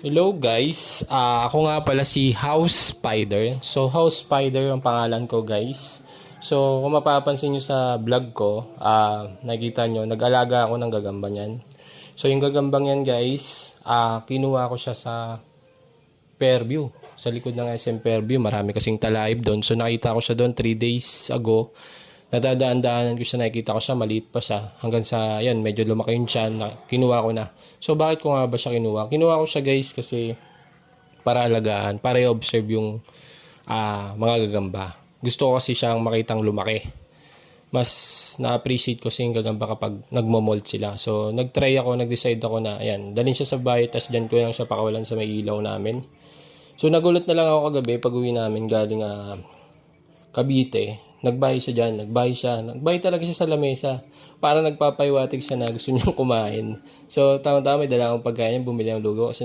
Hello guys, ako nga pala si House Spider. So House Spider ang pangalan ko guys. So kung mapapansin nyo sa vlog ko, nakikita nyo, nag-alaga ako ng gagamba niyan. So yung gagambang yan guys, kinuha ko siya sa Fairview. Sa likod ng SM Fairview, marami kasing talaib doon. So nakita ko siya doon 3 days ago. Nadadaan-daanan ko siya, nakikita ko siya, maliit pa siya. Hanggang sa, yan, medyo lumaki yung tiyan, kinuha ko na. So, bakit ko nga ba siya kinuha? Kinuha ko siya guys kasi para alagaan, para i-observe yung mga gagamba. Gusto ko kasi siyang makitang lumaki. Mas na-appreciate ko kasi yung gagamba kapag nagmo-molt sila. So, nag-try ako, nag-decide ako na, ayan, dalhin siya sa bahay, tas dyan ko lang siya pakawalan sa may ilaw namin. So, nagulat na lang ako kagabi pag uwi namin galing Cavite. Nagbahay siya dyan, nagbahay talaga siya sa lamesa. Para nagpapaiwatig siya na gusto niyang kumain. So, tama-tama, may dala akong pagkain, bumili ng lugaw kasi